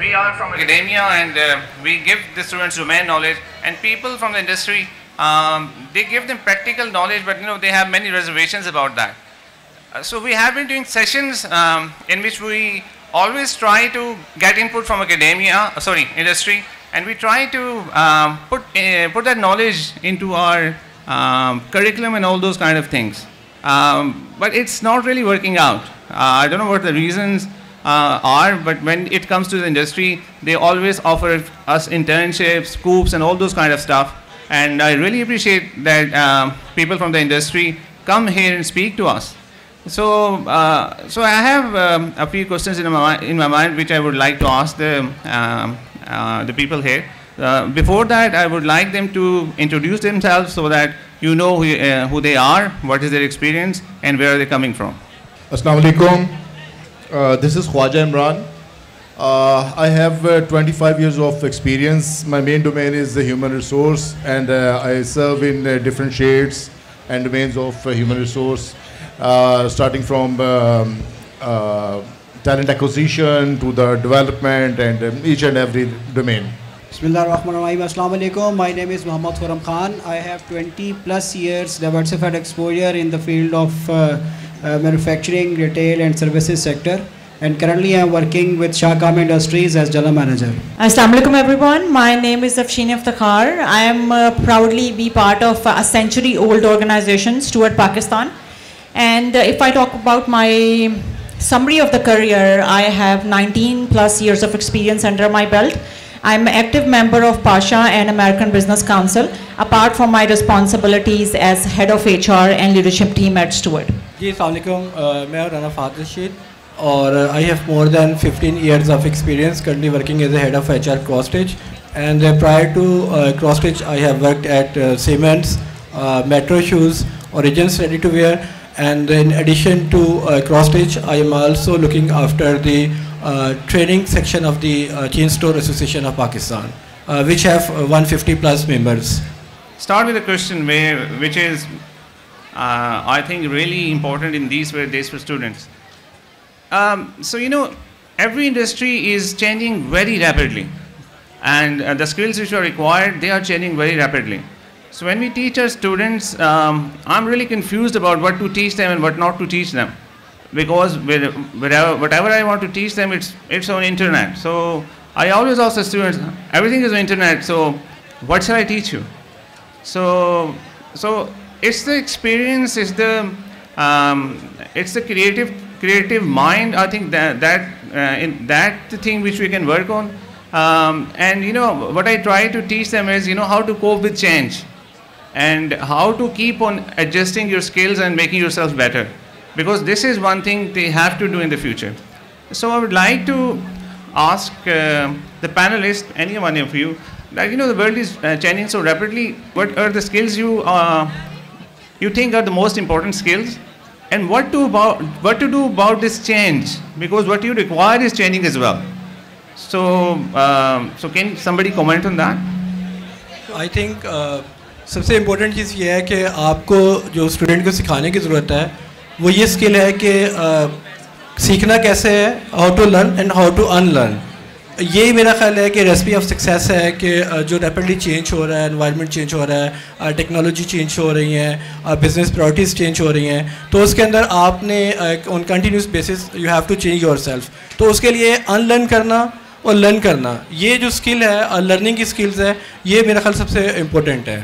we are from academia and we give the students domain knowledge, and people from the industry, they give them practical knowledge, but they have many reservations about that. So we have been doing sessions in which we always try to get input from industry, and we try to put that knowledge into our curriculum and all those kind of things. But it's not really working out. I don't know what the reasons are, but when it comes to the industry, they always offer us internships, scoops, and all those kind of stuff. And I really appreciate that people from the industry come here and speak to us. So I have a few questions in my mind which I would like to ask the people here. Before that, I would like them to introduce themselves so that you know who they are, what is their experience, and where are they coming from. Assalamu alaikum. This is Khwaja Imran. I have 25 years of experience. My main domain is the human resource, and I serve in different shades and domains of human resource, starting from talent acquisition to the development and each and every domain. Bismillahirrahmanirrahim. Assalamu alaikum. My name is Muhammad Khurram Khan. I have 20 plus years diversified exposure in the field of manufacturing, retail and services sector. And currently I am working with Shahkam Industries as General Manager. Assalamu alaikum everyone. My name is Afshin Iftikhar. I am proudly be part of a century-old organization, Stuart Pakistan. And if I talk about my summary of the career, I have 19 plus years of experience under my belt. I'm an active member of Pasha and American Business Council, apart from my responsibilities as head of HR and leadership team at Stuart. Assalamu alaikum. I am Rana Fadil Rashid. I have more than 15 years of experience currently working as a head of HR Crosstitch, and prior to Crosstitch I have worked at Siemens, Metro Shoes, Origins Ready to Wear, and in addition to Crosstitch I am also looking after the training section of the Chain Store Association of Pakistan, which have 150 plus members. Start with a question which is I think really important in these days for students. So every industry is changing very rapidly, and the skills which are required, they are changing very rapidly. So when we teach our students, I'm really confused about what to teach them and what not to teach them, because whatever I want to teach them, it's on internet. So I always ask the students, everything is on internet, so what shall I teach you? So it's the experience, it's the creative mind. I think that the thing which we can work on. And what I try to teach them is how to cope with change, and how to keep on adjusting your skills and making yourself better, because this is one thing they have to do in the future. So I would like to ask the panelists, any one of you, that the world is changing so rapidly. What are the skills you think are the most important skills, and what to do about this change, because what you require is changing as well. So can somebody comment on that? I think सबसे important चीज़ ये है कि आपको जो student को सिखाने की ज़रूरत है वो ये स्किल है कि सीखना कैसे है, how to learn and how to unlearn. यही मेरा ख्याल है कि रेसिपी ऑफ सक्सेस है कि जो रैपिडली चेंज हो रहा है, एनवायरनमेंट चेंज हो रहा है, टेक्नोलॉजी चेंज हो रही हैं, बिजनेस प्रायोरिटीज़ चेंज हो रही हैं, तो उसके अंदर आपने on continuous basis you have to change yourself. तो उसके लिए अनलर्न करना और लर्न करना, ये जो स्किल है, लर्निंग की स्किल्स है, ये मेरा ख्याल सबसे इम्पोर्टेंट है.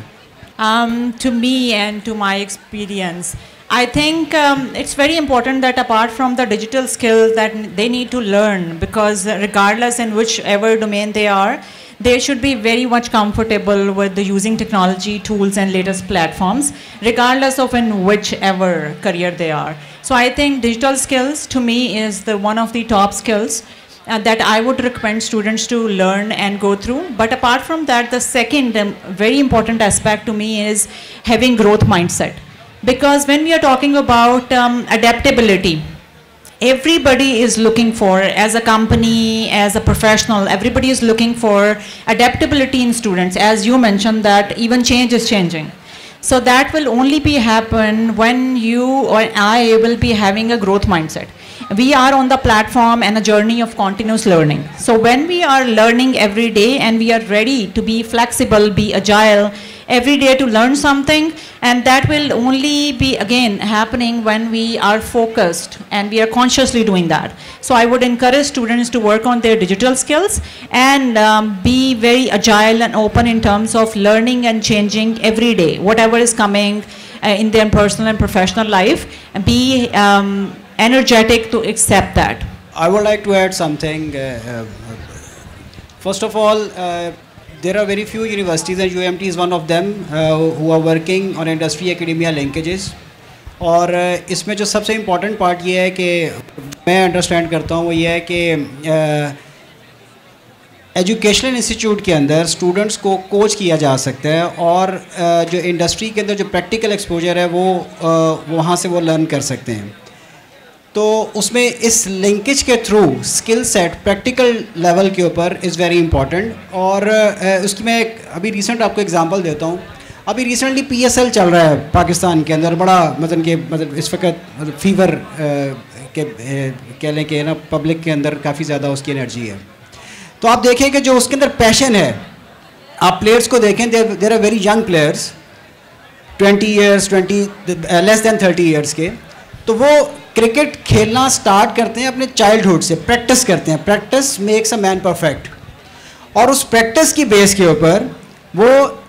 To me and to my experience, I think it's very important that apart from the digital skills that they need to learn, because regardless in whichever domain they are, they should be very much comfortable with using technology tools and latest platforms, regardless of in whichever career they are. So I think digital skills to me is one of the top skills that I would recommend students to learn and go through. But apart from that, the second very important aspect to me is having growth mindset. Because when we are talking about adaptability, everybody is looking for, as a company, as a professional, everybody is looking for adaptability in students. As you mentioned that even change is changing. So that will only be happen when you or I will be having a growth mindset. We are on the platform and a journey of continuous learning. So when we are learning every day and we are ready to be flexible, be agile, every day to learn something, and that will only be again happening when we are focused and we are consciously doing that. So I would encourage students to work on their digital skills and be very agile and open in terms of learning and changing every day, whatever is coming in their personal and professional life, and be energetic to accept that. I would like to add something. First of all, there are very few universities and UMT is one of them who are working on industry academia linkages. और इसमें जो सबसे important part ये है कि मैं understand करता हूँ वो ये है कि एजुकेशनल इंस्टीट्यूट के अंदर स्टूडेंट्स को कोच किया जा सकता है और जो इंडस्ट्री के अंदर जो प्रैक्टिकल एक्सपोजर है वो वहाँ से वो लर्न कर सकते हैं. तो उसमें इस लिंकेज के through skill set practical level के ऊपर इज़ वेरी इंपॉर्टेंट. और उसकी मैं अभी रिसेंट आपको एग्जांपल देता हूँ. अभी रिसेंटली PSL चल रहा है पाकिस्तान के अंदर, बड़ा मतलब इस वक्त फीवर के कह लें कि ना पब्लिक के अंदर काफ़ी ज़्यादा उसकी एनर्जी है. तो आप देखें कि जो उसके अंदर पैशन है, आप प्लेयर्स को देखें, there are very young players 20 years 20 less than 30 years के. तो वो क्रिकेट खेलना स्टार्ट करते हैं अपने चाइल्डहुड से, प्रैक्टिस करते हैं. Practice makes a man perfect. और उस प्रैक्टिस की बेस के ऊपर वो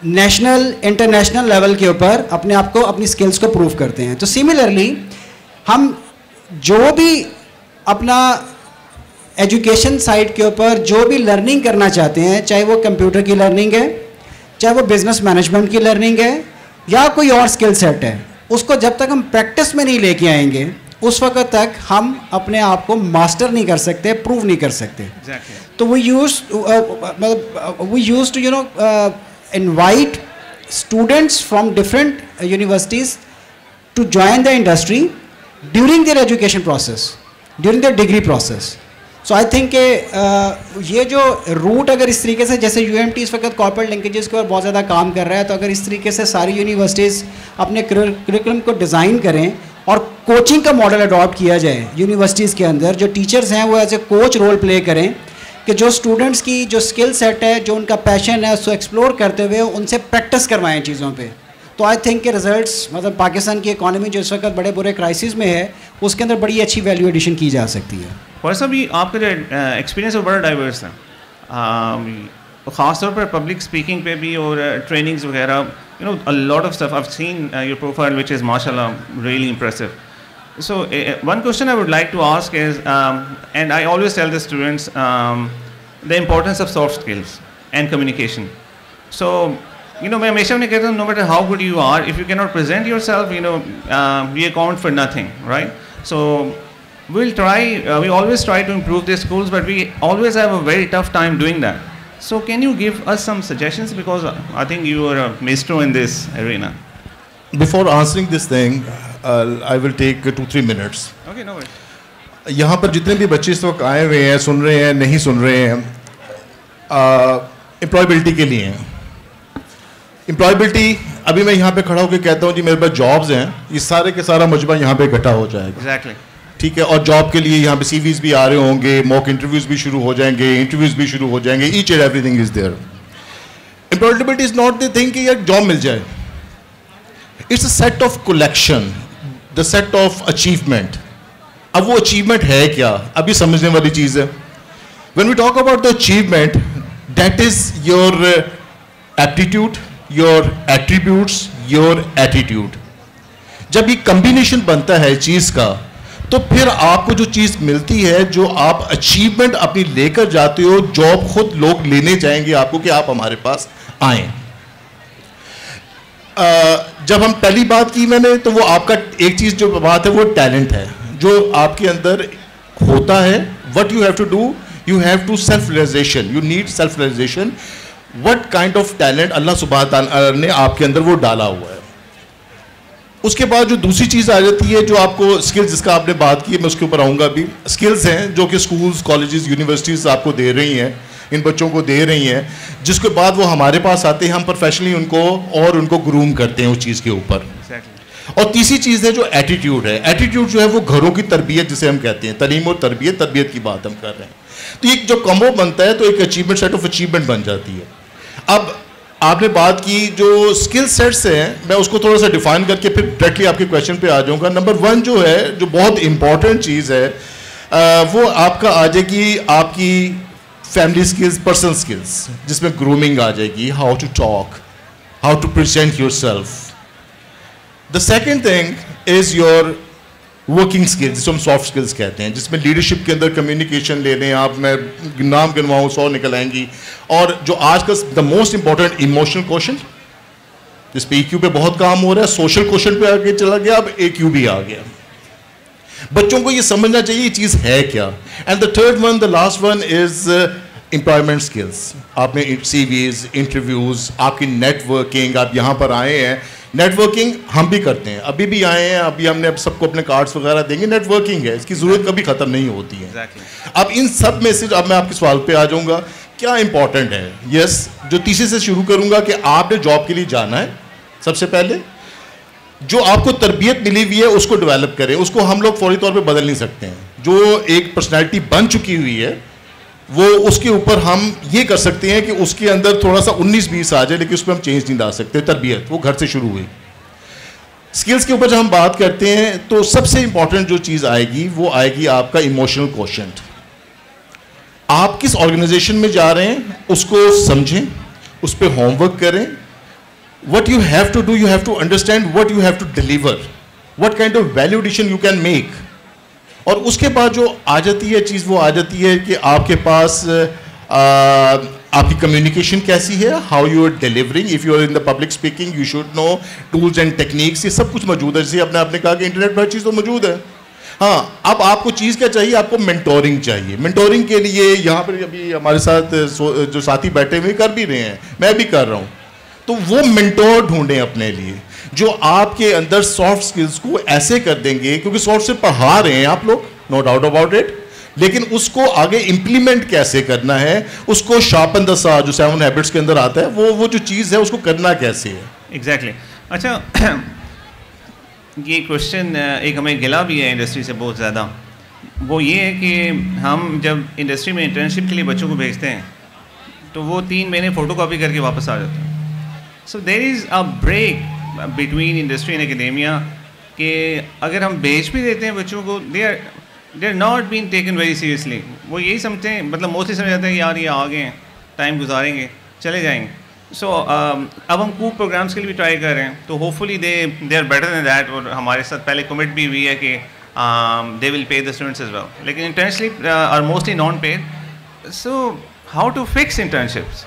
नेशनल इंटरनेशनल लेवल के ऊपर अपने आप को, अपनी स्किल्स को प्रूव करते हैं. तो सिमिलरली हम जो भी अपना एजुकेशन साइड के ऊपर जो भी लर्निंग करना चाहते हैं, चाहे वो कंप्यूटर की लर्निंग है, चाहे वो बिजनेस मैनेजमेंट की लर्निंग है या कोई और स्किल सेट है, उसको जब तक हम प्रैक्टिस में नहीं लेके आएंगे उस वक्त तक हम अपने आप को मास्टर नहीं कर सकते, प्रूव नहीं कर सकते. तो we use to invite students from different universities to join the industry during their education process, during their degree process. So I think ये जो रूट अगर इस तरीके से, जैसे UMT इस वक्त कॉर्पोरेट लिंकेजेस के ऊपर बहुत ज़्यादा काम कर रहा है, तो अगर इस तरीके से सारी यूनिवर्सिटीज़ अपने करिकुलम को डिज़ाइन करें और कोचिंग का मॉडल अडॉप्ट किया जाए यूनिवर्सिटीज़ के अंदर, जो टीचर्स हैं वो as a coach role play करें कि जो स्टूडेंट्स की जो स्किल सेट है, जो उनका पैशन है, उसको एक्सप्लोर करते हुए उनसे प्रैक्टिस करवाएं चीज़ों पे. तो आई थिंक के रिजल्ट्स, मतलब पाकिस्तान की इकॉनमी जो इस वक्त बड़े बुरे क्राइसिस में है, उसके अंदर बड़ी अच्छी वैल्यू एडिशन की जा सकती है. वैसा भी आपका जो एक्सपीरियंस है बड़ा डाइवर्स है, ख़ास तौर पर पब्लिक स्पीकिंग पे भी और ट्रेनिंग्स वगैरह, you know, a lot of stuff. I have seen your profile which is माशाल्लाह really impressive. So one question I would like to ask is, and I always tell the students, the importance of soft skills and communication. So, you know, मैं हमेशा उन्हें कहता हूँ, no matter how good you are, if you cannot present yourself, you know, we account for nothing, right? So we'll try, we always try to improve the schools, but we always have a very tough time doing that. So can you give us some suggestions, because I think you are a maestro in this arena. Before answering this thing, I will take 2-3 minutes. Okay, no worries. यहाँ पर जितने भी बच्चे इस वक्त आए हुए हैं, सुन रहे हैं, नहीं सुन रहे हैं, एम्प्लॉयबिलिटी के लिए हैं. एम्प्लॉयबिलिटी, अभी मैं यहाँ पे खड़ा होकर कहता हूँ जी मेरे पास जॉब्स हैं, ये सारे के सारा मजबा यहाँ पे इकट्ठा हो जाएगा. Exactly. ठीक है. और जॉब के लिए यहाँ पे CVs भी आ रहे होंगे, मॉक इंटरव्यूज़ भी शुरू हो जाएंगे, इंटरव्यूज़ भी शुरू हो जाएंगे. Each and everything is there. Employability is not the thing कि यार जॉब मिल जाए. It's a set of collection, the set of achievement. अब वो अचीवमेंट है क्या, अभी समझने वाली चीज़ है. When we talk about the achievement, that is your aptitude, your attributes, your attitude. जब ये कम्बिनेशन बनता है चीज़ का, तो फिर आपको जो चीज़ मिलती है, जो आप अचीवमेंट अपनी लेकर जाते हो, जॉब खुद लोग लेने जाएंगे आपको कि आप हमारे पास आएँ. जब हम पहली बात की मैंने, तो वो आपका एक चीज़ जो बात है वो टैलेंट है जो आपके अंदर होता है. What you have to do, you have to self realization, you need self realization. What kind of talent अल्लाह सुब्हान तआला ने आपके अंदर वो डाला हुआ है. उसके बाद जो दूसरी चीज़ आ जाती है, जो आपको स्किल्स, जिसका आपने बात की, मैं उसके ऊपर आऊँगा. भी स्किल्स हैं जो कि स्कूल्स, कॉलेजेस, यूनिवर्सिटीज़ आपको दे रही हैं इन बच्चों को दे रही हैं, जिसके बाद वो हमारे पास आते हैं, हम प्रोफेशनली उनको ग्रूम करते हैं उस चीज़ के ऊपर। और तीसरी चीज़ है जो एटीट्यूड है। एटीट्यूड जो है वो घरों की तरबियत जिसे हम कहते हैं, तालीम और तरबियत की बात हम कर रहे हैं। तो एक जो कॉम्बो बनता है तो एक अचीवमेंट, सेट ऑफ अचीवमेंट बन जाती है। अब आपने बात की जो स्किल सेट्स हैं, मैं उसको थोड़ा सा डिफाइन करके फिर डायरेक्टली आपके क्वेश्चन पे आ जाऊंगा। नंबर 1 जो है, जो बहुत इंपॉर्टेंट चीज़ है, वो आपका आ जाएगी आपकी फैमिली स्किल्स, पर्सनल स्किल्स, जिसमें ग्रूमिंग आ जाएगी, how to talk, how to present yourself. The second thing is your working skills, जिसको हम सॉफ्ट स्किल्स कहते हैं, जिसमें लीडरशिप के अंदर कम्युनिकेशन ले लें आप, मैं नाम गिनवाऊँ 100 निकल आएंगी। और जो आज का the most important emotional question, जिस पे EQ पे बहुत काम हो रहा है, सोशल क्वेश्चन पे आगे चला गया, अब AQ भी आ गया। बच्चों को ये समझना चाहिए ये चीज़ है क्या। And the third one, the last one is employment skills. आपने CVs, इंटरव्यूज़, आपकी नेटवर्किंग, आप यहाँ पर आए हैं, नेटवर्किंग हम भी करते हैं, अभी भी आए हैं, अभी हमने अब सबको अपने कार्ड्स वगैरह देंगे, नेटवर्किंग है, इसकी ज़रूरत कभी ख़त्म नहीं होती है। अब इन सब में से अब मैं आपके सवाल पे आ जाऊँगा, क्या इंपॉर्टेंट है। यस, जो तीसरे से शुरू करूँगा कि आपने जॉब के लिए जाना है, सबसे पहले जो आपको तरबियत मिली हुई है उसको डेवलप करें। उसको हम लोग फौरी तौर पे बदल नहीं सकते हैं। जो एक पर्सनैलिटी बन चुकी हुई है वो, उसके ऊपर हम ये कर सकते हैं कि उसके अंदर थोड़ा सा 19-20 आ जाए, लेकिन उसमें हम चेंज नहीं ला सकते। तरबियत वो घर से शुरू हुई। स्किल्स के ऊपर जब हम बात करते हैं तो सबसे इंपॉर्टेंट जो चीज़ आएगी वो आएगी आपका इमोशनल क्वोशंट। आप किस ऑर्गेनाइजेशन में जा रहे हैं उसको समझें, उस पर होमवर्क करें। What you have to do, you have to understand what you have to deliver, what kind of value addition you can make. और उसके बाद जो आ जाती है चीज़, वो आ जाती है कि आपके पास आपकी कम्युनिकेशन कैसी है, how you are delivering, if you are in the public speaking you should know tools and techniques, ये सब कुछ मौजूद है। जैसे आपने कहा कि इंटरनेट पर हर चीज़ तो मौजूद है। हाँ, अब आपको चीज़ क्या चाहिए, आपको मेंटोरिंग चाहिए। मेंटोरिंग के लिए यहाँ पर अभी हमारे साथ जो साथी बैठे हुए कर भी रहे हैं, मैं भी कर रहा हूँ, तो वो मेंटोर ढूंढें अपने लिए जो आपके अंदर सॉफ्ट स्किल्स को ऐसे कर देंगे, क्योंकि सॉफ्ट से पढ़ा रहे हैं आप लोग, नो डाउट अबाउट इट, लेकिन उसको आगे इंप्लीमेंट कैसे करना है, उसको शार्पन द सा जो 7 हैबिट्स के अंदर आता है, वो जो चीज़ है उसको करना कैसे है। एग्जैक्टली। अच्छा, ये क्वेश्चन एक हमें गिला भी है इंडस्ट्री से बहुत ज़्यादा। वो ये है कि हम जब इंडस्ट्री में इंटर्नशिप के लिए बच्चों को भेजते हैं तो वो 3 महीने फ़ोटो कॉपी करके वापस आ जाते हैं। So there is a break between industry and academia, कि अगर हम भेज भी देते हैं बच्चों को, they are not been taken very seriously. वो यही समझते हैं, मतलब मोस्टली समझ जाते हैं यार ये आ गए हैं, टाइम गुजारेंगे, चले जाएंगे। सो अब हम कूप प्रोग्राम्स के लिए भी ट्राई कर रहे हैं, तो hopefully they are better than that. और हमारे साथ पहले कमिट भी हुई है कि they will pay the students as well, लेकिन internship are mostly non paid. So how to fix internships?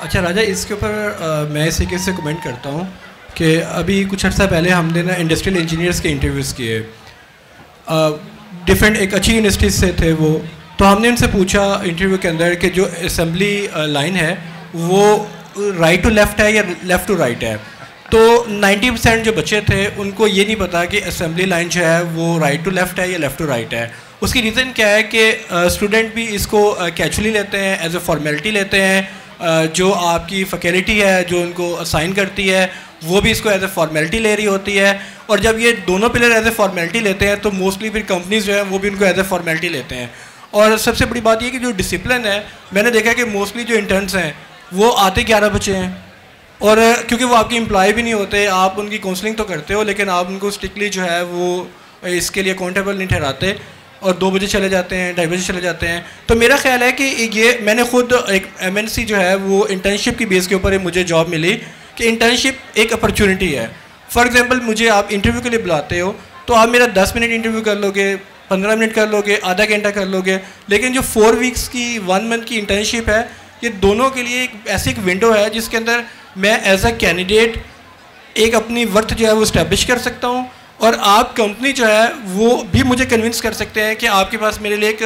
अच्छा राजा, इसके ऊपर मैं इसी के से कमेंट करता हूँ कि अभी कुछ अर्सा पहले हमने ना इंडस्ट्रियल इंजीनियर्स के इंटरव्यूज़ किए, डिफरेंट एक अच्छी यूनिवर्सिटी से थे वो, तो हमने उनसे पूछा इंटरव्यू के अंदर कि जो असेंबली लाइन है वो राइट टू लेफ़्ट है या लेफ़्ट टू राइट है। तो 90% जो बच्चे थे उनको ये नहीं पता कि असेंबली लाइन जो है वो राइट टू लेफ़्ट है या लेफ़्ट टू राइट है। उसकी रीज़न क्या है कि स्टूडेंट भी इसको कैजुअली लेते हैं, एज ए फॉर्मेलिटी लेते हैं। जो आपकी फैकल्टी है जो उनको असाइन करती है वो भी इसको एज ए फॉर्मेलिटी ले रही होती है, और जब ये दोनों पिलर एज ए फॉर्मेलिटी लेते हैं तो मोस्टली फिर कंपनीज जो है वो भी उनको एज ए फॉर्मेलिटी लेते हैं। और सबसे बड़ी बात ये कि जो डिसिप्लिन है, मैंने देखा कि मोस्टली जो इंटर्न्स हैं वो आते 11 बजे हैं, और क्योंकि वो आपके एम्प्लॉय भी नहीं होते, आप उनकी काउंसलिंग तो करते हो लेकिन आप उनको स्ट्रिक्टली जो है वो इसके लिए अकाउंटेबल नहीं ठहराते, और 2 बजे चले जाते हैं, 2:30 बजे चले जाते हैं। तो मेरा ख्याल है कि ये मैंने खुद एक MNC जो है वो इंटर्नशिप की बेस के ऊपर मुझे जॉब मिली कि इंटर्नशिप एक अपॉर्चुनिटी है। फॉर एग्जांपल मुझे आप इंटरव्यू के लिए बुलाते हो तो आप मेरा 10 मिनट इंटरव्यू कर लोगे, 15 मिनट कर लोगे, आधा घंटा कर लोगे, लेकिन जो 4 वीक्स की 1 मंथ की इंटर्नशिप है, ये दोनों के लिए एक ऐसी एक विंडो है जिसके अंदर मैं एज अ कैंडिडेट एक अपनी वर्थ जो है वो इस्टेब्लिश कर सकता हूँ, और आप कंपनी जो है वो भी मुझे कन्विंस कर सकते हैं कि आपके पास मेरे लिए एक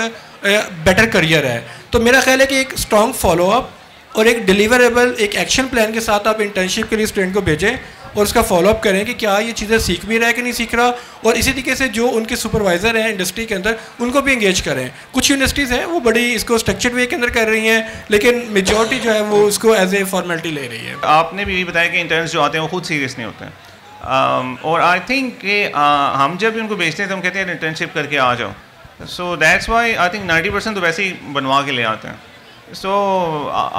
बेटर करियर है। तो मेरा ख्याल है कि एक स्ट्रॉन्ग फॉलोअप और एक डिलीवरेबल एक एक्शन प्लान के साथ आप इंटर्नशिप के लिए स्टूडेंट को भेजें, और उसका फॉलोअप करें कि क्या ये चीज़ें सीख भी रहा है कि नहीं सीख रहा, और इसी तरीके से जो उनके सुपरवाइज़र हैं इंडस्ट्री के अंदर उनको भी इंगेज करें। कुछ यूनिवर्सिटीज़ हैं वो बड़ी इसको स्ट्रक्चर्ड वे के अंदर कर रही हैं, लेकिन मेजॉरिटी जो है वो उसको एज ए फॉर्मेलिटी ले रही है। आपने भी बताया कि इंटर्न्स जो आते हैं वो खुद सीरियस नहीं होते हैं, और आई थिंक कि हम जब भी उनको भेजते हैं तो हम कहते हैं इंटर्नशिप करके आ जाओ, so that's why I think 90% तो वैसे ही बनवा के ले आते हैं। सो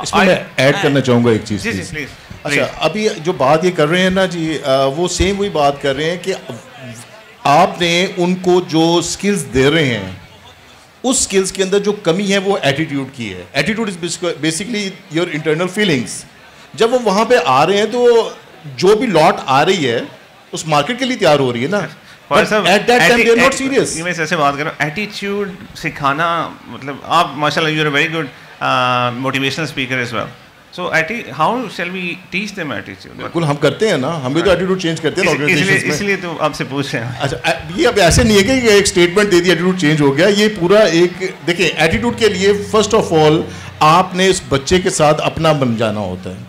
इसमें मैं ऐड करना चाहूँगा एक चीज़। जी जी प्लीज़। अच्छा, अभी जो बात ये कर रहे हैं ना जी, वो सेम वही बात कर रहे हैं कि आपने उनको जो स्किल्स दे रहे हैं उस स्किल्स के अंदर जो कमी है वो एटीट्यूड की है। Attitude is basically your internal feelings. जब वो वहाँ पे आ रहे हैं तो जो भी लॉट आ रही है उस मार्केट के लिए तैयार हो रही है ना, at that time they are not serious. मैं ऐसे बात कर रहा हूँ, एटीट्यूड सिखाना, मतलब आप माशाल्लाह you are very good motivational speaker as well, so how shall we teach them attitude? बिल्कुल हम करते हैं ना, हम भी तो एटीट्यूड चेंज करते हैं ऑर्गेनाइजेशंस में। इसलिए तो आपसे पूछ रहे हैं। अच्छा, ये अब ऐसे नहीं है कि एक statement they the attitude change हो गया, ये पूरा एक देखिए एटीट्यूड के लिए फर्स्ट ऑफ ऑल आपने इस बच्चे के साथ अपना बन जाना होता है।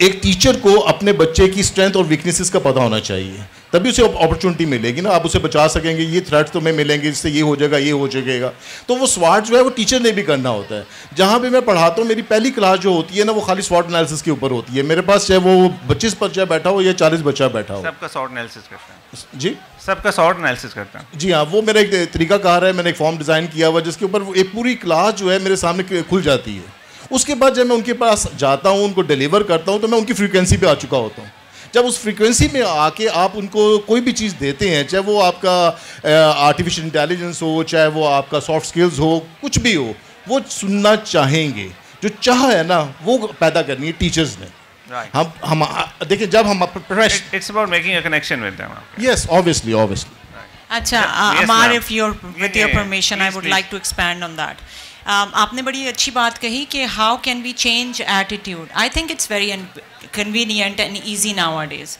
एक टीचर को अपने बच्चे की स्ट्रेंथ और वीकनेसेस का पता होना चाहिए, तभी उसे अपॉर्चुनिटी मिलेगी ना, आप उसे बचा सकेंगे। ये थ्रेट्स तुम्हें मिलेंगे जिससे ये हो जाएगा, ये हो जाएगा, तो वो स्वाट जो है वो टीचर ने भी करना होता है। जहाँ भी मैं पढ़ाता हूँ मेरी पहली क्लास जो होती है ना वो खाली स्वॉट एनालिसिस के ऊपर होती है। मेरे पास चाहे वो 25 बच्चा बैठा हो या 40 बच्चा बैठा हो, सबका स्वॉट एनालिसिस करते हैं। जी, सबका स्वॉट एनालिसिस करते हैं। जी हाँ, वो मेरा एक तरीकाकार है, मैंने एक फॉर्म डिज़ाइन किया हुआ जिसके ऊपर एक पूरी क्लास जो है मेरे सामने खुल जाती है। उसके बाद जब मैं उनके पास जाता हूँ, उनको डिलीवर करता हूँ, तो मैं उनकी फ्रीक्वेंसी पे आ चुका होता हूँ। जब उस फ्रीक्वेंसी में आके आप उनको कोई भी चीज़ देते हैं, चाहे वो आपका आर्टिफिशियल इंटेलिजेंस हो, चाहे वो आपका सॉफ्ट स्किल्स हो, कुछ भी हो, वो सुनना चाहेंगे। जो चाह है ना वो पैदा करनी है टीचर्स ने। हम देखिए जब हम it's about making a connection with them. Yes, obviously. अच्छा, Amar, if with your permission, I would like to expand on that. आपने बड़ी अच्छी बात कही कि how can we change attitude. I think it's very convenient and easy nowadays.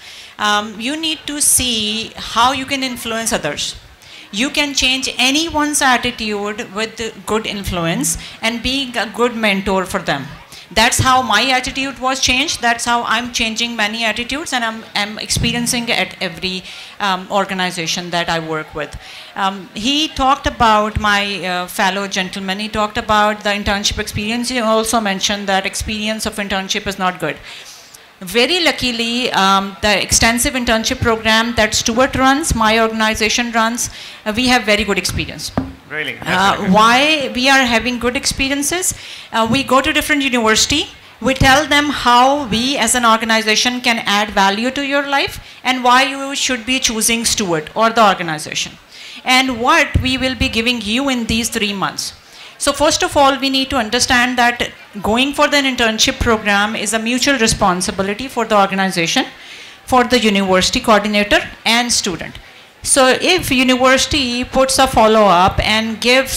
You need to see how you can influence others. You can change anyone's attitude with good influence and being a good mentor for them. That's how my attitude was changed. That's how I'm changing many attitudes, and I'm experiencing at every organization that I work with. He talked about my fellow gentleman. He talked about the internship experience. He also mentioned that experience of internship is not good. Very luckily, the extensive internship program that Stuart runs, my organization runs, we have very good experience. Really? Why we are having good experiences? We go to different university. We tell them how we as an organization can add value to your life and why you should be choosing Stuart or the organization, and what we will be giving you in these 3 months. So first of all, we need to understand that going for the internship program is a mutual responsibility for the organization, for the university coordinator and student. So if university puts a follow-up and gives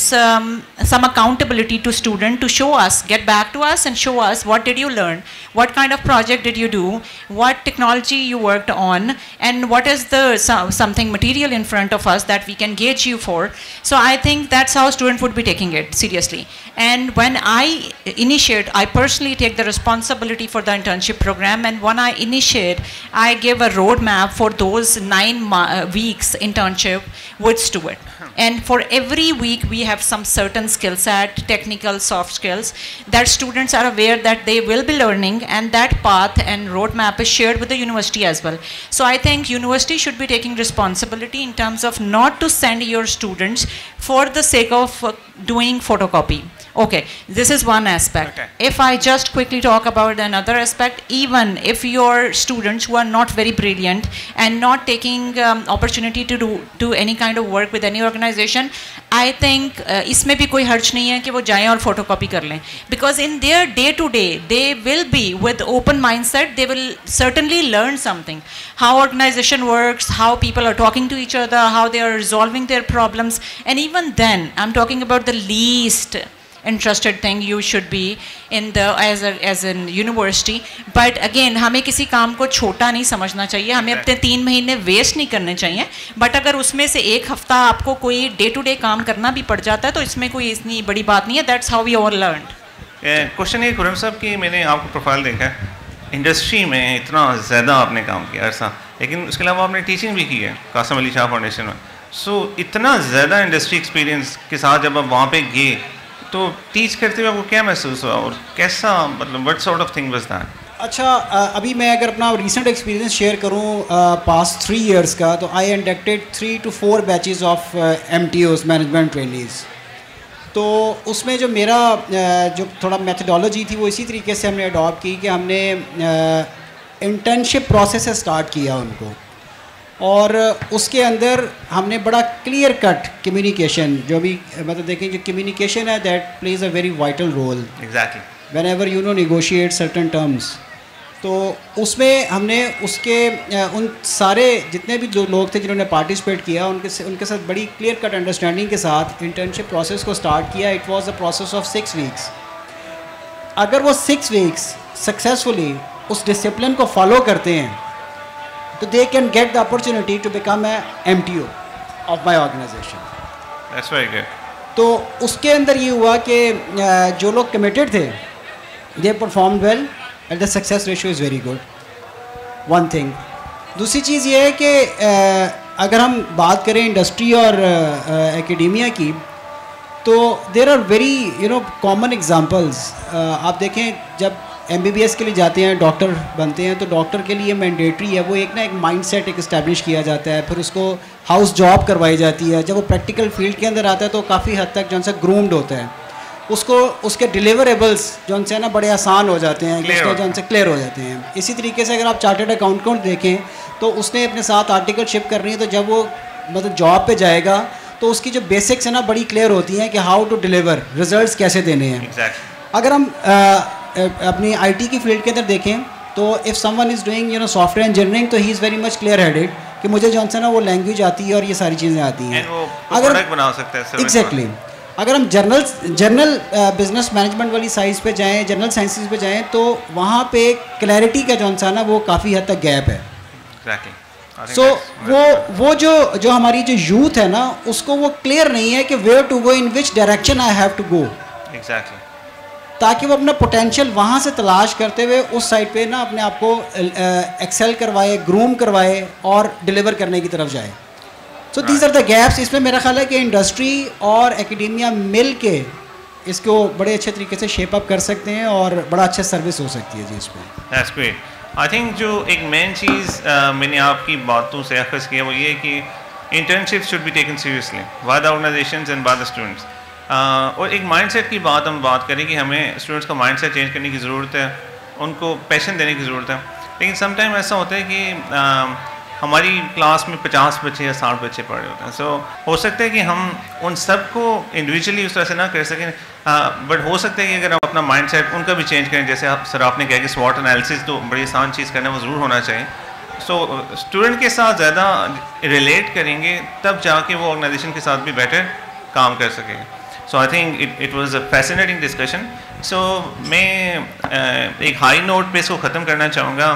some accountability to student to show us, get back to us and show us what did you learn, what kind of project did you do, what technology you worked on, and what is the something material in front of us that we can gauge you for. So I think that's how student would be taking it seriously. And when I initiate, I personally take the responsibility for the internship program, and when I initiate, I give a roadmap for those 9 weeks internship with Stuart. And for every week we have some certain skill set, technical, soft skills that students are aware that they will be learning, and that path and roadmap is shared with the university as well. So I think university should be taking responsibility in terms of not to send your students for the sake of doing photocopy. Okay, this is one aspect. Okay. If I just quickly talk about another aspect, even if your students who are not very brilliant and not taking opportunity to do any kind of work with any organization, I think इसमें भी कोई हर्ज नहीं है कि वो जाएं और photocopy कर लें, because in their day to day they will be with open mindset. They will certainly learn something, how organization works, how people are talking to each other, how they are resolving their problems, and even then I'm talking about the least interested thing you should be in the as a university. But again, हमें किसी काम को छोटा नहीं समझना चाहिए, हमें अपने 3 महीने वेस्ट नहीं करने चाहिए. बट अगर उसमें से 1 हफ्ता आपको कोई डे टू डे काम करना भी पड़ जाता है तो इसमें कोई इतनी बड़ी बात नहीं है. That's how we all learn. Question है खुरम साहब कि मैंने आपको प्रोफाइल देखा है, इंडस्ट्री में इतना ज़्यादा आपने काम किया अर्सा, लेकिन उसके अलावा आपने टीचिंग भी की है कासिम अली शाह फाउंडेशन में। सो इतना ज़्यादा इंडस्ट्री एक्सपीरियंस के साथ जब आप वहाँ पे गए तो टीच करते हुए आपको क्या महसूस हुआ और कैसा, मतलब what sort of thing was that? अच्छा, अभी मैं अगर अपना रीसेंट एक्सपीरियंस शेयर करूँ पास्ट 3 years का, तो I inducted 3 to 4 batches of MTOs, management trainees. तो उसमें जो मेरा जो थोड़ा मेथडोलॉजी थी वो इसी तरीके से हमने अडॉप्ट की कि हमने इंटर्नशिप प्रोसेस से स्टार्ट किया उनको, और उसके अंदर हमने बड़ा क्लियर कट कम्युनिकेशन, जो भी मतलब देखें जो कम्युनिकेशन है that plays a very vital role exactly whenever you know negotiate certain terms. तो उसमें हमने उसके उन सारे जितने भी जो लोग थे जिन्होंने पार्टिसिपेट किया उनके साथ बड़ी क्लियर कट अंडरस्टैंडिंग के साथ इंटर्नशिप प्रोसेस को स्टार्ट किया। It was a process of 6 weeks। अगर वो 6 weeks सक्सेसफुली उस डिसिप्लिन को फॉलो करते हैं तो they can get the opportunity to become a MTO of my organisation. That's very good. तो उसके अंदर ये हुआ कि जो लोग कमिटेड थे they perform well and the success ratio is very good, one thing. दूसरी चीज़ ये है कि अगर हम बात करें इंडस्ट्री और एकेडेमिया की, तो there are very common examples. आप देखें जब MBBS के लिए जाते हैं, डॉक्टर बनते हैं, तो डॉक्टर के लिए मैंडेटरी है वो एक माइंडसेट एक इस्टेब्लिश किया जाता है, फिर उसको हाउस जॉब करवाई जाती है। जब वो प्रैक्टिकल फील्ड के अंदर आता है तो काफ़ी हद तक जो सा ग्रूम्ड होता है, उसको उसके डिलीवरेबल्स जो उनसे ना बड़े आसान हो जाते हैं, जो उनसे क्लियर हो जाते हैं। इसी तरीके से अगर आप चार्टर्ड अकाउंटेंट देखें तो उसने अपने साथ आर्टिकलशिप करनी है, तो जब वो मतलब जॉब पे जाएगा तो उसकी जो बेसिक्स है ना बड़ी क्लियर होती हैं कि हाउ टू डिलीवर, रिजल्ट्स कैसे देने हैं। अगर हम अपनी IT की फील्ड के अंदर देखें तो if someone is doing software engineering, तो he is very much clear headed कि मुझे जो है ना वो लैंग्वेज आती है और ये सारी चीज़ें आती हैं, अगर बना सकते हैं। एग्जैक्टली। अगर हम जनरल बिजनेस मैनेजमेंट वाली साइज पे जाएं, जनरल साइंसेस पे जाएं, तो वहाँ पे क्लैरिटी का जो है ना वो काफ़ी हद तक गैप है। सो वो जो हमारी जो यूथ है ना उसको वो क्लियर नहीं है कि where to go, in which direction I have to go, ताकि वो अपना पोटेंशियल वहाँ से तलाश करते हुए उस साइड पे ना अपने आप को एक्सेल करवाए, ग्रूम करवाए और डिलीवर करने की तरफ जाए। So these are the gaps. इसमें मेरा ख्याल है कि इंडस्ट्री और एकेडेमिया मिल के इसको बड़े अच्छे तरीके से शेप अप कर सकते हैं और बड़ा अच्छा सर्विस हो सकती है जी इसमें। That's great. आई थिंक जो एक मेन चीज़ मैंने आपकी बातों से अखज़ किया वो ये है कि internship should be taken seriously by the organisations and by the students. और एक माइंडसेट की हम बात करें कि हमें स्टूडेंट्स का माइंडसेट चेंज करने की ज़रूरत है, उनको पैशन देने की ज़रूरत है। लेकिन समटाइम ऐसा होता है कि हमारी क्लास में 50 बच्चे या 60 बच्चे पढ़ रहे होते हैं। सो हो सकता है कि हम उन सबको इंडिविजुअली उस तरह से ना कर सकें, बट हो सकता है कि अगर हम अपना माइंडसेट उनका भी चेंज करें, जैसे आप सर आपने कहा कि स्वॉट एनालिसिस तो बड़ी आसान चीज़ करना वो ज़रूर होना चाहिए। सो स्टूडेंट के साथ ज़्यादा रिलेट करेंगे तब जाके वो ऑर्गेनाइजेशन के साथ भी बेटर काम कर सकेंगे। So I think it was a fascinating discussion. So मैं एक हाई नोट पे इसको ख़त्म करना चाहूँगा।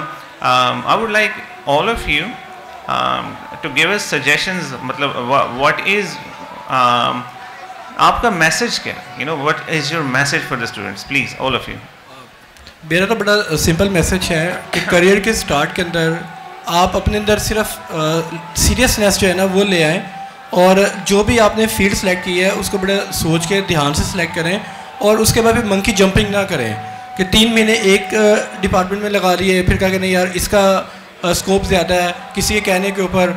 I would like all of you to give us suggestions, मतलब what is आपका मैसेज क्या है, what is your message for the students, please all of you। मेरा तो बड़ा सिंपल मैसेज है कि करियर के स्टार्ट के अंदर आप अपने अंदर सिर्फ सीरियसनेस जो है ना वो ले आएँ, और जो भी आपने फील्ड सेलेक्ट की है उसको बड़ा सोच के ध्यान से सिलेक्ट करें, और उसके बाद फिर मंकी जंपिंग ना करें कि 3 महीने एक डिपार्टमेंट में लगा लिए, फिर क्या कहते हैं यार इसका स्कोप ज़्यादा है, किसी के कहने के ऊपर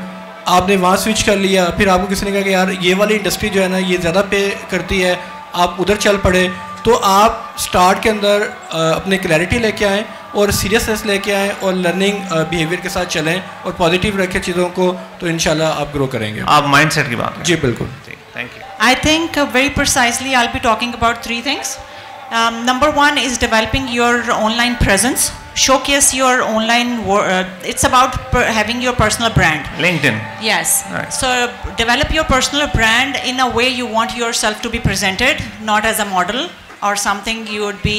आपने वहाँ स्विच कर लिया, फिर आपको किसी ने कहा कि यार ये वाली इंडस्ट्री जो है ना ये ज़्यादा पे करती है, आप उधर चल पड़े। तो आप स्टार्ट के अंदर अपने क्लैरिटी लेके आएँ और सीरियसनेस लेके आएँ और लर्निंग बिहेवियर के साथ चलें और पॉजिटिव रखें चीज़ों को, तो इंशाल्लाह आप ग्रो करेंगे। आप माइंडसेट की बात जी बिल्कुल। Thank you. I think very precisely I'll be talking about 3 things. Number 1 is developing your online presence. Showcase your online it's about having your personal brand. LinkedIn. Yes. Right. So develop your personal brand in a way you want yourself to be presented, not as a model or something you would be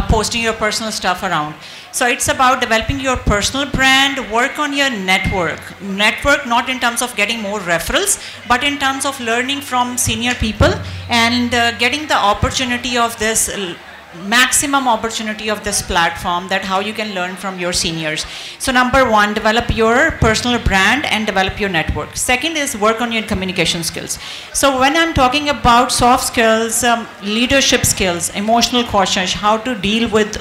posting your personal stuff around. So it's about developing your personal brand, work on your network not in terms of getting more referrals, but in terms of learning from senior people and getting the opportunity of this maximum opportunity of this platform, that how you can learn from your seniors. So number one, develop your personal brand and develop your network. Second is work on your communication skills. So when I'm talking about soft skills, leadership skills, emotional quotient, how to deal with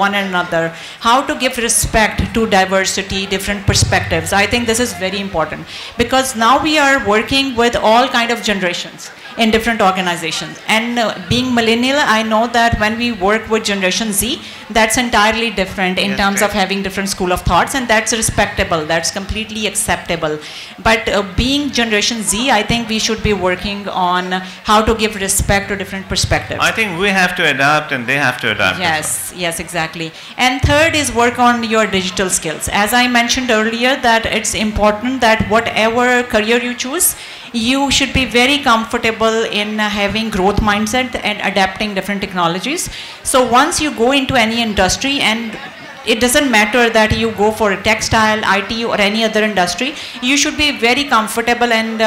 one another, how to give respect to diversity, different perspectives, I think this is very important, because now we are working with all kind of generations in different organizations. And being millennial, I know that when we work with Generation Z, that's entirely different in terms of having different school of thoughts, and that's respectable, that's completely acceptable. But being Generation Z, I think we should be working on how to give respect to different perspectives. I think we have to adapt and they have to adapt. Yes, yes, exactly. And third is work on your digital skills. As I mentioned earlier, that it's important that whatever career you choose, you should be very comfortable in having growth mindset and adapting different technologies. So once you go into any industry, and it doesn't matter that you go for a textile, IT or any other industry, you should be very comfortable and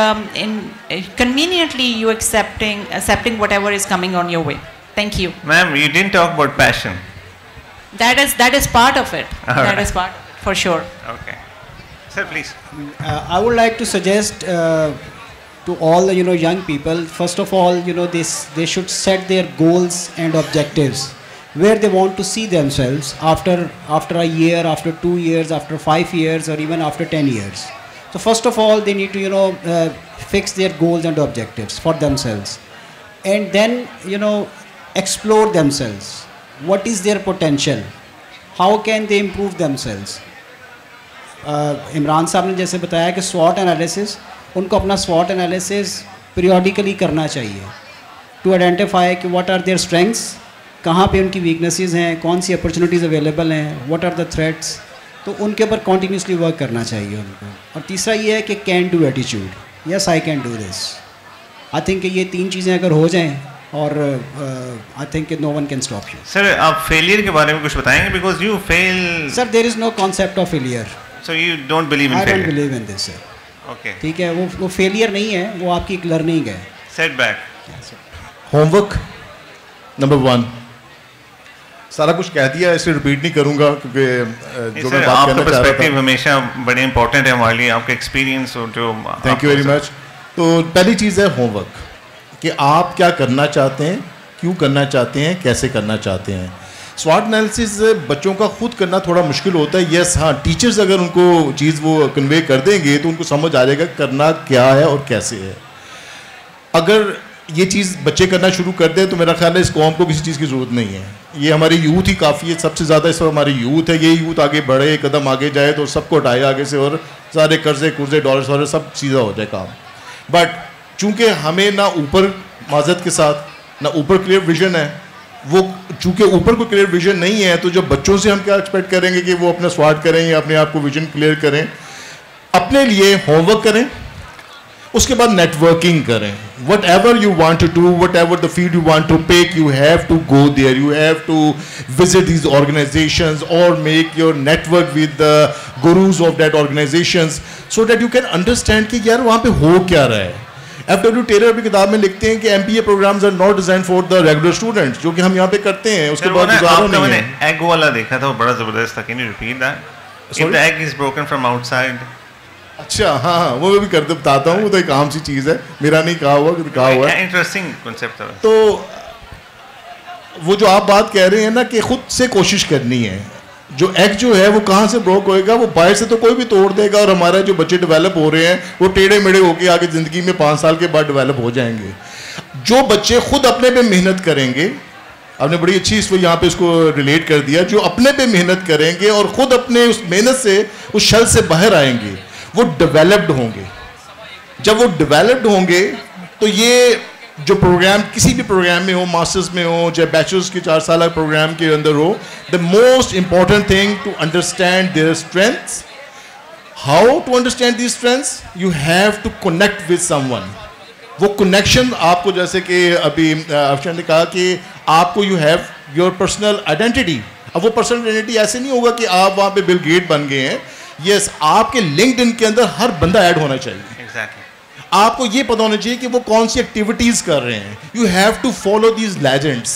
conveniently you accepting whatever is coming on your way. Thank you. Ma'am, you didn't talk about passion. That is part of it. That is part of it, for sure. Okay. Sir, please. I would like to suggest to all the young people, first of all, they should set their goals and objectives, where they want to see themselves after a year, after 2 years, after 5 years, or even after 10 years. So first of all, they need to fix their goals and objectives for themselves, and then explore themselves. What is their potential? How can they improve themselves? Imran साहब ने जैसे बताया कि SWOT analysis, उनको अपना SWOT analysis periodically करना चाहिए to identify कि व्हाट आर देयर स्ट्रेंथ्स, कहाँ पे उनकी वीकनेसेस हैं, कौन सी अपॉर्चुनिटीज़ अवेलेबल हैं, व्हाट आर द थ्रेट्स, तो उनके ऊपर कॉन्टीन्यूसली वर्क करना चाहिए उनको. और तीसरा ये है कि can do attitude, yes I can do this. I think ये 3 चीज़ें अगर हो जाएँ, और I think no one can stop you. Sir, आप फेलियर के बारे में कुछ बताएंगे, because you fail. Sir, there is no concept of failure. So you don't believe in failure? I don't believe in this, sir. Okay. ठीक है, वो failure नहीं है, वो आपकी एक लर्निंग है. Setback. Homework number 1. सारा कुछ कह दिया, इसे रिपीट नहीं करूंगा क्योंकि जो मैं बात करना चाह रहा था, हमेशा बड़े इंपॉर्टेंट है हमारे लिए, आपका एक्सपीरियंस और जो. Thank you very much. तो पहली चीज़ है होमवर्क, कि आप क्या करना चाहते हैं, क्यों करना चाहते हैं, कैसे करना चाहते हैं. SWOT एनालिसिस बच्चों का खुद करना थोड़ा मुश्किल होता है. यस हाँ, टीचर्स अगर उनको चीज़ वो कन्वे कर देंगे तो उनको समझ आ जाएगा करना क्या है और कैसे है. अगर ये चीज़ बच्चे करना शुरू कर दें तो मेरा ख्याल है इस कौम को किसी चीज़ की ज़रूरत नहीं है. ये हमारी यूथ ही काफ़ी है, सबसे ज़्यादा इस वक्त हमारी यूथ है. ये यूथ आगे बढ़े, कदम आगे जाए तो सबको हटाए आगे से, और सारे कर्जे कुर्जे डॉलर्स वाले सब सीधा हो जाए काम. बट चूँकि हमें ना ऊपर माजत के साथ ना ऊपर क्लियर विजन है, वो चूँकि ऊपर कोई क्लियर विजन नहीं है, तो जब बच्चों से हम क्या एक्सपेक्ट करेंगे कि वो अपना SWOT करें या अपने आप को विजन क्लियर करें. अपने लिए होमवर्क करें, उसके बाद नेटवर्किंग करें. Whatever you want to do, whatever the field you want to pick, you have to go there, you have to visit these organisations और make your network with the gurus of that organisations, so that you can understand कि यार वहाँ पे हो क्या रहा है. FW Taylor भी किताब में लिखते हैं कि MBA programmes are not design for the regular students, जो कि हम यहाँ पे करते हैं. उसके बाद मैंने एग वाला देखा था, वो बड़ा जबरदस्त था. Can you repeat that? If the egg is broken from outside. अच्छा, हाँ, वो भी करते बताता हूँ. वो तो एक आम सी चीज़ है, मेरा नहीं कहा हुआ, कहा हुआ है. इंटरेस्टिंग कॉन्सेप्ट है. तो वो जो आप बात कह रहे हैं ना कि खुद से कोशिश करनी है. जो एग जो है वो कहाँ से ब्रोक होएगा, वो बाहर से तो कोई भी तोड़ देगा. और हमारे जो बच्चे डेवलप हो रहे हैं वो टेढ़े मेढ़े होके आगे ज़िंदगी में 5 साल के बाद डेवलप हो जाएंगे. जो बच्चे खुद अपने पे मेहनत करेंगे, आपने बड़ी अच्छी इसको यहाँ पे इसको रिलेट कर दिया, जो अपने पे मेहनत करेंगे और ख़ुद अपने उस मेहनत से उस शल से बाहर आएंगे, वो डेवलप्ड होंगे. जब वो डेवलप्ड होंगे तो ये जो प्रोग्राम किसी भी प्रोग्राम में हो, मास्टर्स में हो, चाहे बैचलर्स के 4 साल प्रोग्राम के अंदर हो, the most important thing to understand their strengths. How to understand these strengths? You have to connect with someone. वो कनेक्शन आपको, जैसे कि अभी अफशान ने कहा कि आपको you have your personal identity. अब वो पर्सनल आइडेंटिटी ऐसे नहीं होगा कि आप वहाँ पे बिल गेट बन गए हैं. यस, आपके लिंक्डइन के अंदर हर बंदा ऐड होना चाहिए. एग्जैक्टली. आपको ये पता होना चाहिए कि वो कौन सी एक्टिविटीज़ कर रहे हैं. You have to follow these legends.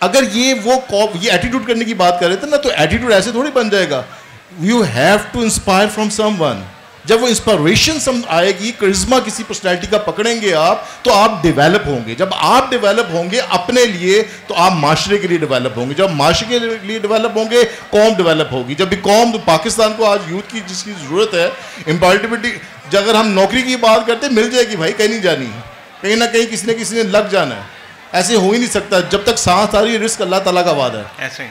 अगर ये एटीट्यूड करने की बात कर रहे थे ना, तो एटीट्यूड ऐसे थोड़ी बन जाएगा. You have to inspire from someone. जब वो इंस्पिरेशन आएगी, करिश्मा किसी पर्सनैलिटी का पकड़ेंगे आप, तो आप डेवलप होंगे. जब आप डेवलप होंगे अपने लिए, तो आप माशरे के लिए डेवलप होंगे. जब माशरे के लिए डेवलप होंगे, कौम डेवलप होगी. जब भी कौम, तो पाकिस्तान को आज यूथ की जिसकी ज़रूरत है, एम्प्लॉयबिलिटी, अगर हम नौकरी की बात करते, मिल जाएगी भाई, कहीं नहीं जानी, कहीं ना कहीं किसी ने लग जाना है. ऐसे हो ही नहीं सकता. जब तक सांस आ रही है, रिस्क अल्लाह ताला का वादा है. ऐसे.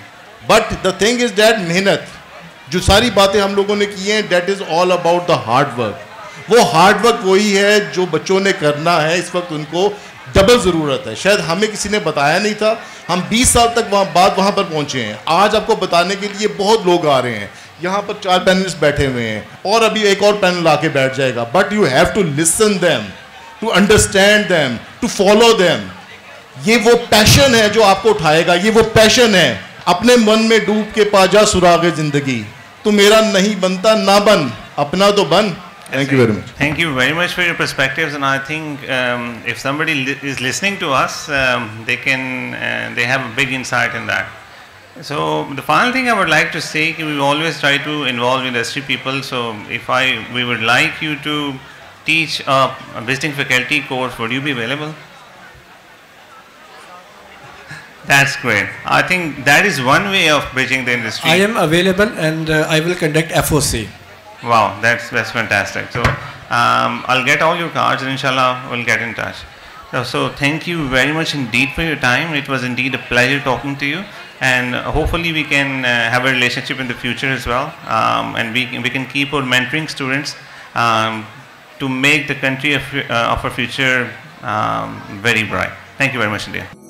But the thing is that मेहनत, जो सारी बातें हम लोगों ने की हैं, that is all about the hard work. वो हार्ड वर्क वही है जो बच्चों ने करना है. इस वक्त उनको डबल ज़रूरत है. शायद हमें किसी ने बताया नहीं था, हम 20 साल तक वहाँ पर पहुँचे हैं. आज आपको बताने के लिए बहुत लोग आ रहे हैं. यहाँ पर 4 पैनलिस्ट बैठे हुए हैं, और अभी एक और पैनल आके बैठ जाएगा. But you have to listen them, to understand them, to follow them. ये वो पैशन है जो आपको उठाएगा. ये वो पैशन है. अपने मन में डूब के पा जा सुरागे जिंदगी. तो मेरा नहीं बनता ना बन, अपना तो बन. Thank you very much. Thank you very much for your perspectives, and I think if somebody is listening to us, they have a big insight in that. So the final thing I would like to say, we always try to involve industry people. So we would like you to teach a visiting faculty course. Would you be available? That's great. I think that is one way of bridging the industry. I am available, and I will conduct FOC. Wow, that's fantastic. So I'll get all your cards, and inshallah we'll get in touch. So thank you very much indeed for your time. It was indeed a pleasure talking to you, and hopefully we can have a relationship in the future as well, and we can keep on mentoring students to make the country of our future very bright. Thank you very much indeed.